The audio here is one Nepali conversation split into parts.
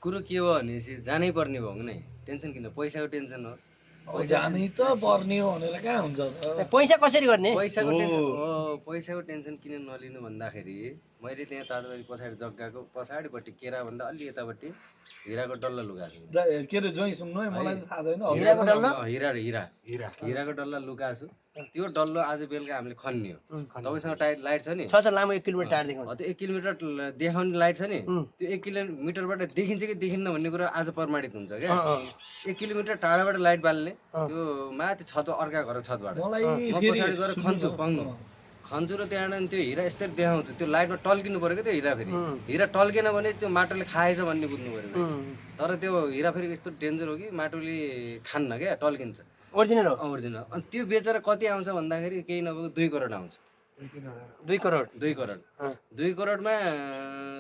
कुरो के हो भनेपछि जानै पर्ने भयो नि टेन्सन किन पैसाको टेन्सन हो जानै त पर्ने हो भनेर कहाँ हुन्छ त पैसा कसरी गर्ने पैसाको टेन्सन किन नलिनु भन्दाखेरि मैले त्यहाँ तातोबारी पछाडि जग्गाको पछाडिपट्टि केराभन्दा अलि यतापट्टि हिराको डल्ला लुकाएको छु के अरे जोइ सुन्नु है मलाई त थाहा छैन हिराको डल्लो हिराको डल्ला लुकाएको छु त्यो डल्लो आज बेलुका हामीले खन्ने हो तपाईँसँग लाइट छ नि छ लामो 1 किलोमिटर टाढा देखाउँछ त्यो 1 किलोमिटर देखाउने लाइट छ नि त्यो 1 किलोमिटरबाट देखिन्छ कि देखिन्न भन्ने कुरा आज प्रमाणित हुन्छ क्या 1 किलोमिटर टाढाबाट लाइट बाल्ने त्यो माथि छत अर्का घर छतबाट म पछाडि गएर खन्छु पाउनु खन्छु र त्यहाँबाट त्यो हिरा यस्तै देखाउँछु त्यो लाइटमा टल्किनु पऱ्यो क्या त्यो हिरा फेरि हिरा टल्केन भने त्यो माटोले खाएछ भन्ने बुझ्नु पऱ्यो तर त्यो हिरा फेरि यस्तो डेन्जर हो कि माटोले खान्न क्या टल्किन्छ ओरिजिनल हो ओरिजिनल अनि त्यो बेचेर कति आउँछ भन्दाखेरि केही नभएको 2 करोड आउँछ 2 करोड 2 करोडमा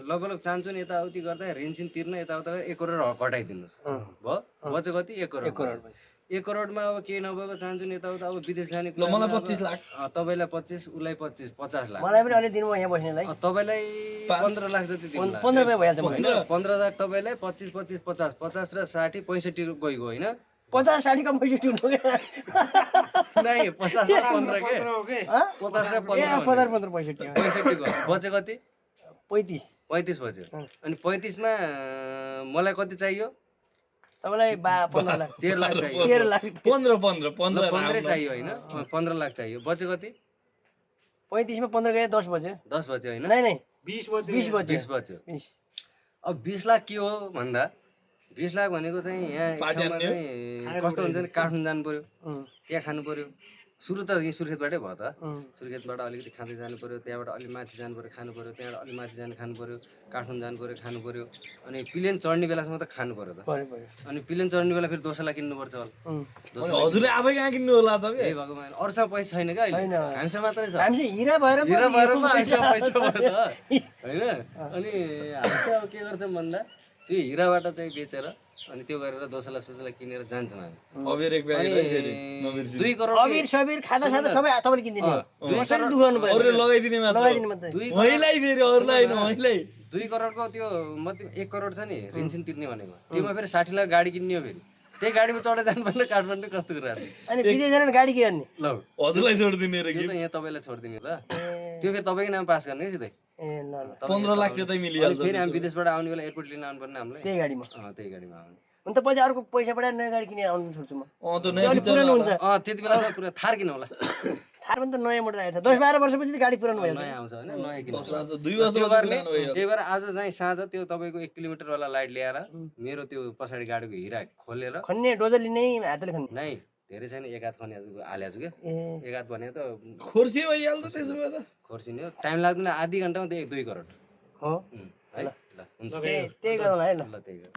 लगभग चान्चु नि यताउति गर्दा ऋणसिन तिर्न यताउता 1 करोड घटाइदिनुहोस् भयो बच्यो कति 1 करोड 1 करोडमा अब केही नभएको चान्चु नि यताउता अब विदेश जाने मलाई 25 लाख तपाईँलाई 25 उसलाई 25 50 लाख मलाई पनि अलि दिनु यहाँ बस्नेलाई तपाईँलाई 15 लाख जति दिनु 15 रुपैयाँ भइहाल्छ होइन 15 लाख तपाईँलाई 25 25 50 50 र 60 65 गइगयो होइन 50 60 कम पैसा टिप्नु नहीं 50 र 15 के 50 र 15 पैसा टिप्नु 65 गयो बच्यो कति 35 बच्यो अनि 35 मा मलाई कति चाहियो तपाईलाई 15 लाख 13 लाख चाहियो 13 लाख 15 चाहियो हैन 15 लाख चाहियो बच्यो कति 35 मा 15 गए 10 बज्यो 10 बच्यो हैन नहीं 20 बच्यो अब 20 लाख के हो भन्दा 20 लाख भनेको चाहिँ यहाँ चाहिँ कस्तो हुन्छ नि काठमाडौँ जानु पर्यो त्यहाँ खानु पर्यो सुरु त यहाँ सुर्खेतबाटै भयो त सुर्खेतबाट अलिकति खाँदै जानु पर्यो त्यहाँबाट अलि माथि जानु पर्यो खानु पर्यो त्यहाँबाट अलि माथि जानु खानु पर्यो काठमाडौँ जानु पर्यो खानु पर्यो अनि प्लेन चढ्ने बेलासम्म त खानु पर्यो त अनि प्लेन चढ्ने बेला फेरि दोसला किन्नु पर्छ होला हजुरले आफै कहाँ किन्नु होला त हे भगवान अरूसँग पैसा छैन क्या अहिले हामीसँग मात्रै छ हामी हिरा भएर पो हामीसँग पैसा भयो त हैन अनि हामी अब के गर्छौँ भन्दा त्यो हिराबाट चाहिँ बेचेर अनि त्यो गरेर दोसला सोसला किनेर जान्छौँ हामी अबिर एक प्याकेट फेरि नबिर्सी 2 करोड अबिर सबीर खाजा सबै तपाईले किन्दिने हो कसरी दुख गर्नु पर्यो अरूले लगाइदिने मात्र महिलाई फेरि अरूलाई महिलाई 2 करोडको त्यो मध्ये 1 करोड छ नि ऋणसिन तिर्ने भनेको त्योमा फेरि 60 लाख गाडी किन्ने हो फेरि त्यही गाडीमा चढेर जानुपर्ने काठमाडौँ कस्तो कुरा अनि विदेश जान गाडी के गर्ने ल हजुरलाई छोड्दिने रे त्यो त यहाँ तपाईलाई छोड्दिने ल त्यो फेरि तपाईकै नाम पास गर्ने सिधै ए ल ल 15 लाख त्यतै मिलिहाल्छ फेरि हामी विदेशबाट आउने बेला एयरपोर्ट लिन आउनु पर्ने हामीलाई त्यही गाडीमा त्यही गाडीमा आउने अनि त पछि अर्को पैसा पठाएर नयाँ गाडी किनेर आउनु छोड्छु म त नयाँ पुरानो हुन्छ त्यति बेला पुरा थार किन होला थार पनि त नयाँ मोडल आएको छ 10 12 वर्षपछि त गाडी पुरानो भइहाल्छ नयाँ आउँछ हैन नयाँ किन 2 वर्ष गर्ने त्यही भएर आज चाहिँ साँझ त्यो तपाईको 1 किलोमिटर वाला लाइट ल्याएर मेरो त्यो पछाडी गाडीको हिरा खोलेर खन्ने डोजर लिने हातले खन्ने नै धेरै छैन एक हात खने हाले छु के एक हात भने त खोर्सी भइहाल्छ त्यसो भए त खोर्सिने हो टाइम लाग्दैन आधी घण्टामा त्यो 2 करोड हो है ल हुन्छ त्यही गरौँ है ल त्यही गरौँ